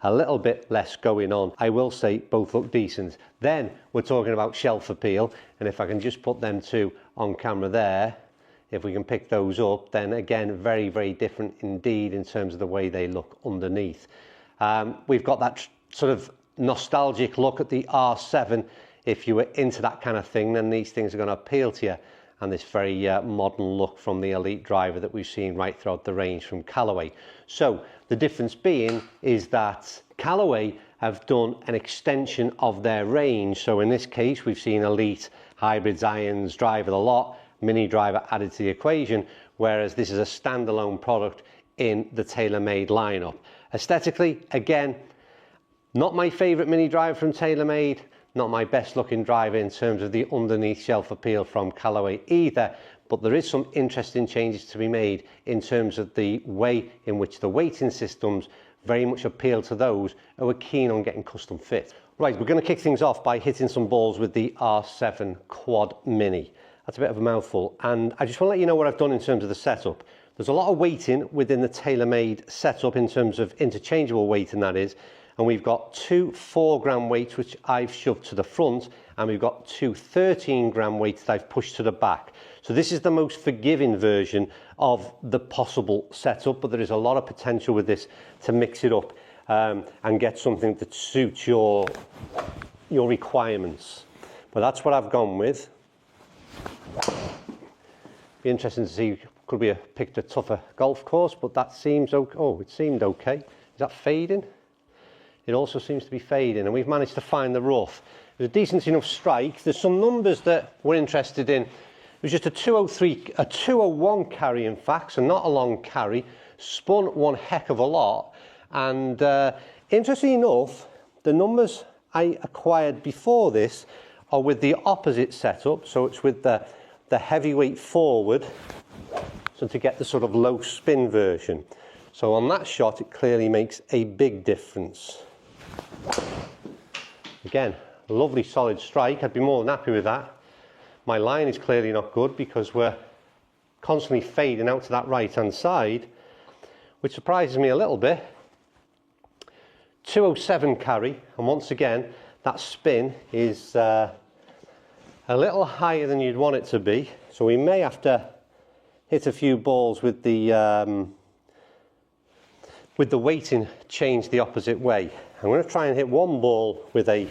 a little bit less going on. I will say both look decent. Then we're talking about shelf appeal, and if I can just put them two on camera there, if we can pick those up, then again, very, very different indeed in terms of the way they look underneath. We've got that sort of nostalgic look at the R7. If you were into that kind of thing, then these things are going to appeal to you. And this very modern look from the Elyte driver that we've seen right throughout the range from Callaway. So the difference being is that Callaway have done an extension of their range. So in this case, we've seen Elyte, hybrids, irons, driver the lot, mini driver added to the equation, whereas this is a standalone product in the TaylorMade lineup. Aesthetically, again, not my favorite mini driver from TaylorMade, not my best looking driver in terms of the underneath shelf appeal from Callaway either, but there is some interesting changes to be made in terms of the way in which the weighting systems very much appeal to those who are keen on getting custom fit. Right, we're going to kick things off by hitting some balls with the R7 Quad Mini. That's a bit of a mouthful, and I just want to let you know what I've done in terms of the setup. There's a lot of weighting within the TaylorMade setup in terms of interchangeable weighting, that is, and we've got two 4-gram weights which I've shoved to the front, and we've got two 13-gram weights that I've pushed to the back. So this is the most forgiving version of the possible setup, but there is a lot of potential with this to mix it up and get something that suits your requirements. But that's what I've gone with. Be interesting to see, could we have picked a tougher golf course, but that seems okay. Oh, it seemed okay. Is that fading? It also seems to be fading, and we've managed to find the rough. There's a decent enough strike. There's some numbers that we're interested in. It was just a 201 carry, in fact, so not a long carry. Spun one heck of a lot, and interestingly enough, the numbers I acquired before this are with the opposite setup, so it's with the heavyweight forward, so to get the sort of low spin version. So on that shot, it clearly makes a big difference. Again, lovely solid strike. I'd be more than happy with that. My line is clearly not good because we're constantly fading out to that right-hand side, which surprises me a little bit. 207 carry, and once again, that spin is a little higher than you'd want it to be. So we may have to hit a few balls with the weighting changed the opposite way. I'm going to try and hit one ball with a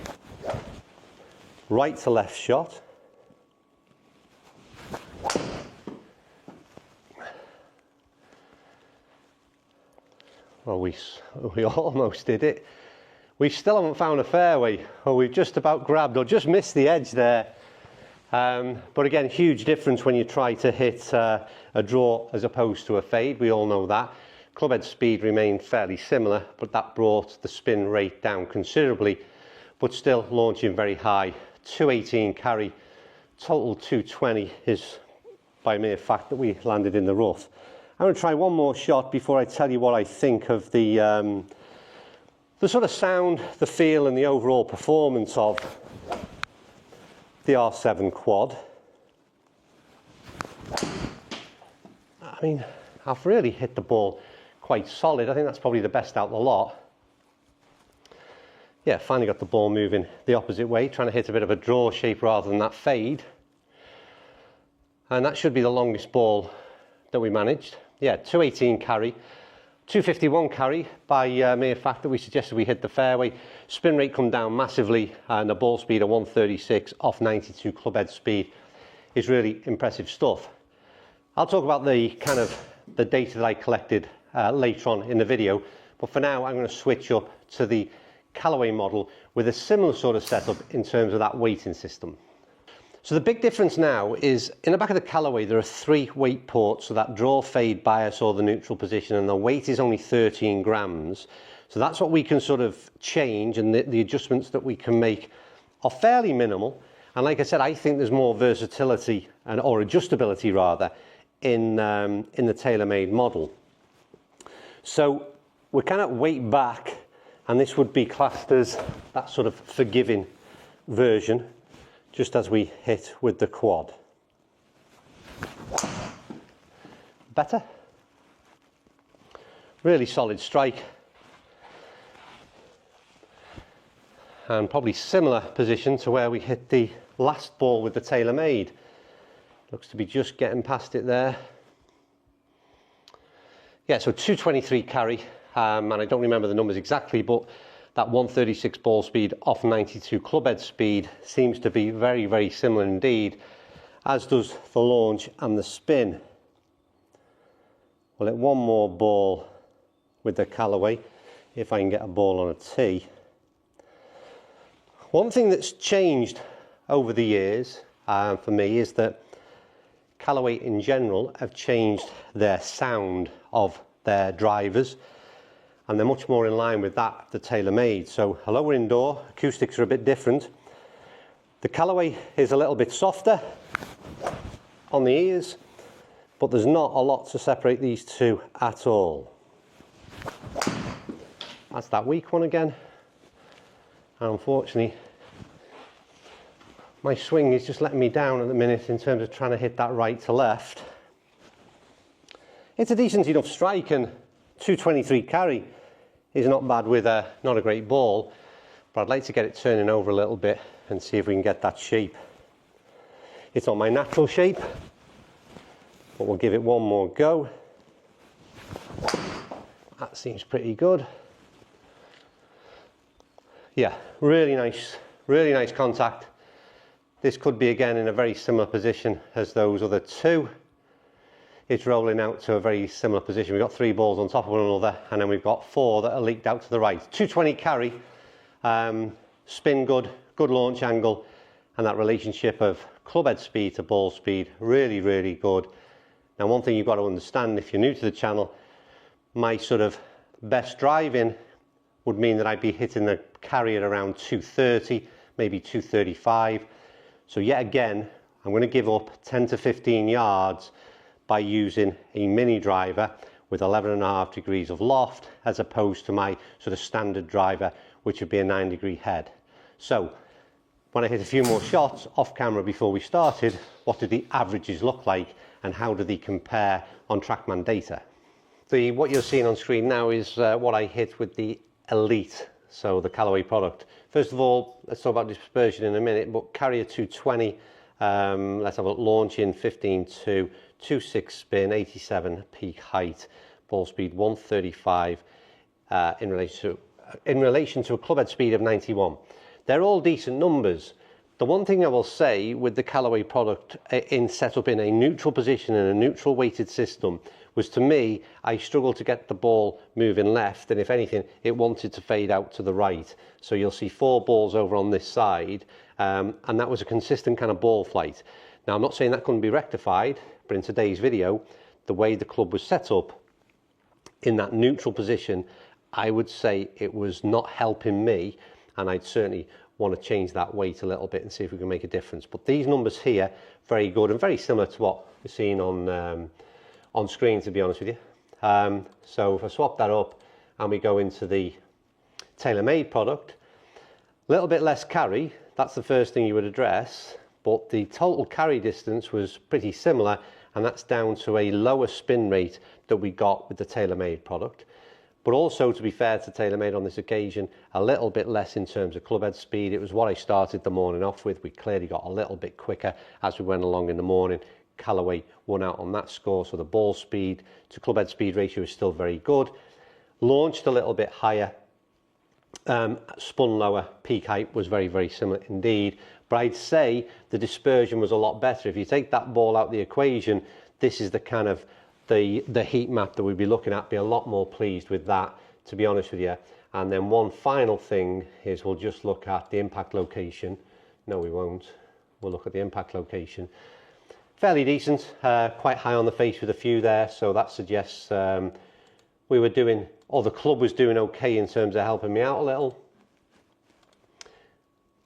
right to left shot. Well, we almost did it. We still haven't found a fairway, or we've just about grabbed or just missed the edge there. But again, huge difference when you try to hit a draw as opposed to a fade. We all know that. Clubhead speed remained fairly similar, but that brought the spin rate down considerably, but still launching very high. 218 carry, total 220 is by mere fact that we landed in the rough. I'm going to try one more shot before I tell you what I think of the sort of sound, the feel and the overall performance of the R7 Quad. I mean, I've really hit the ball quite solid. I think that's probably the best out of the lot. Yeah, finally got the ball moving the opposite way, trying to hit a bit of a draw shape rather than that fade. And that should be the longest ball that we managed. Yeah, 218 carry, 251 carry by mere fact that we suggested we hit the fairway. Spin rate come down massively, and a ball speed of 136 off 92 clubhead speed is really impressive stuff. I'll talk about the kind of the data that I collected later on in the video, but for now I'm going to switch up to the Callaway model with a similar sort of setup in terms of that weighting system. So the big difference now is in the back of the Callaway there are 3 weight ports, so that draw, fade, bias or the neutral position, and the weight is only 13 grams. So that's what we can sort of change, and the adjustments that we can make are fairly minimal. And like I said, I think there's more versatility or adjustability rather in the TaylorMade model. So we're kind of weight back, and this would be classed as that sort of forgiving version, just as we hit with the Quad. Better? Really solid strike. and probably similar position to where we hit the last ball with the TaylorMade. Looks to be just getting past it there. Yeah, so 223 carry, and I don't remember the numbers exactly, but that 136 ball speed off 92 clubhead speed seems to be very, very similar indeed, as does the launch and the spin. We'll hit one more ball with the Callaway, if I can get a ball on a tee. One thing that's changed over the years for me is that Callaway in general have changed their sound of their drivers, and they're much more in line with that the TaylorMade. So a lower indoor, acoustics are a bit different. The Callaway is a little bit softer on the ears, but there's not a lot to separate these two at all. That's that weak one again. And unfortunately, my swing is just letting me down at the minute in terms of trying to hit that right to left. It's a decent enough strike, and 223 carry is not bad with not a great ball, but I'd like to get it turning over a little bit and see if we can get that shape. It's on my natural shape, but we'll give it one more go. That seems pretty good. Yeah, really nice contact. This could be again in a very similar position as those other two. It's rolling out to a very similar position. We've got 3 balls on top of one another, and then we've got 4 that are leaked out to the right. 220 carry, spin good, good launch angle, and that relationship of clubhead speed to ball speed, really, really good. Now, one thing you've got to understand if you're new to the channel, my sort of best driving would mean that I'd be hitting the carry at around 230, maybe 235. So yet again, I'm going to give up 10 to 15 yards by using a mini driver with 11.5 degrees of loft, as opposed to my sort of standard driver, which would be a 9-degree head. So when I hit a few more shots off camera before we started, what did the averages look like and how do they compare on TrackMan data? What you're seeing on screen now is what I hit with the Elyte, so the Callaway product. First of all, let's talk about dispersion in a minute, but carrier 220, let's have a look. Launch in 15.2, 2.6 spin, 87 peak height, ball speed 135 in relation to a clubhead speed of 91. They're all decent numbers. The one thing I will say with the Callaway product in setup in a neutral position in a neutral weighted system was, to me, I struggled to get the ball moving left, and if anything, it wanted to fade out to the right. So you'll see 4 balls over on this side, and that was a consistent kind of ball flight. Now, I'm not saying that couldn't be rectified, but in today's video, the way the club was set up in that neutral position, I would say it was not helping me, and I'd certainly want to change that weight a little bit and see if we can make a difference. But these numbers here, very good and very similar to what we're seeing on screen, to be honest with you. So if I swap that up and we go into the TaylorMade product, a little bit less carry, that's the first thing you would address, but the total carry distance was pretty similar, and that's down to a lower spin rate that we got with the TaylorMade product. But also, to be fair to TaylorMade on this occasion, a little bit less in terms of clubhead speed. It was what I started the morning off with. We clearly got a little bit quicker as we went along in the morning. Callaway won out on that score, so the ball speed to clubhead speed ratio is still very good. Launched a little bit higher, spun lower, peak height was very, very similar indeed. But I'd say the dispersion was a lot better. If you take that ball out the equation, this is the kind of the heat map that we'd be looking at. Be a lot more pleased with that, to be honest with you. And then one final thing is we'll just look at the impact location. No, we won't. We'll look at the impact location. Fairly decent, quite high on the face with a few there, so that suggests we were doing, or the club was doing okay in terms of helping me out a little.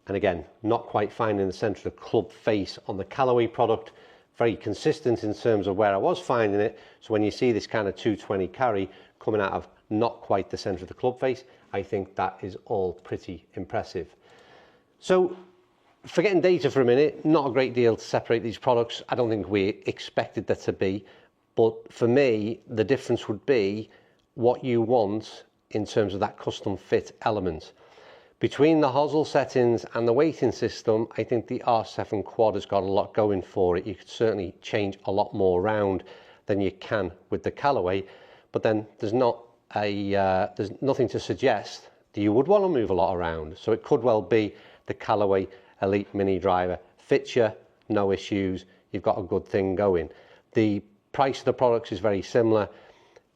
And again, not quite finding the centre of the club face on the Callaway product. Very consistent in terms of where I was finding it. So when you see this kind of 220 carry coming out of not quite the centre of the club face, I think that is all pretty impressive. So forgetting data for a minute, not a great deal to separate these products. I don't think we expected there to be, but for me, the difference would be what you want in terms of that custom fit element. Between the hosel settings and the weighting system, I think the R7 Quad has got a lot going for it. You could certainly change a lot more around than you can with the Callaway, but then there's nothing to suggest that you would want to move a lot around. So it could well be the Callaway Elyte mini driver fits you, no issues, you've got a good thing going. The price of the products is very similar.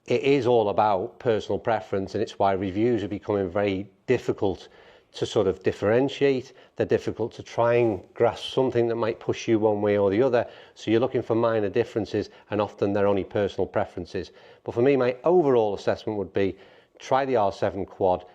It is all about personal preference, and it's why reviews are becoming very difficult to sort of differentiate. They're difficult to try and grasp something that might push you one way or the other. So you're looking for minor differences, and often they're only personal preferences. But for me, my overall assessment would be try the R7 Quad.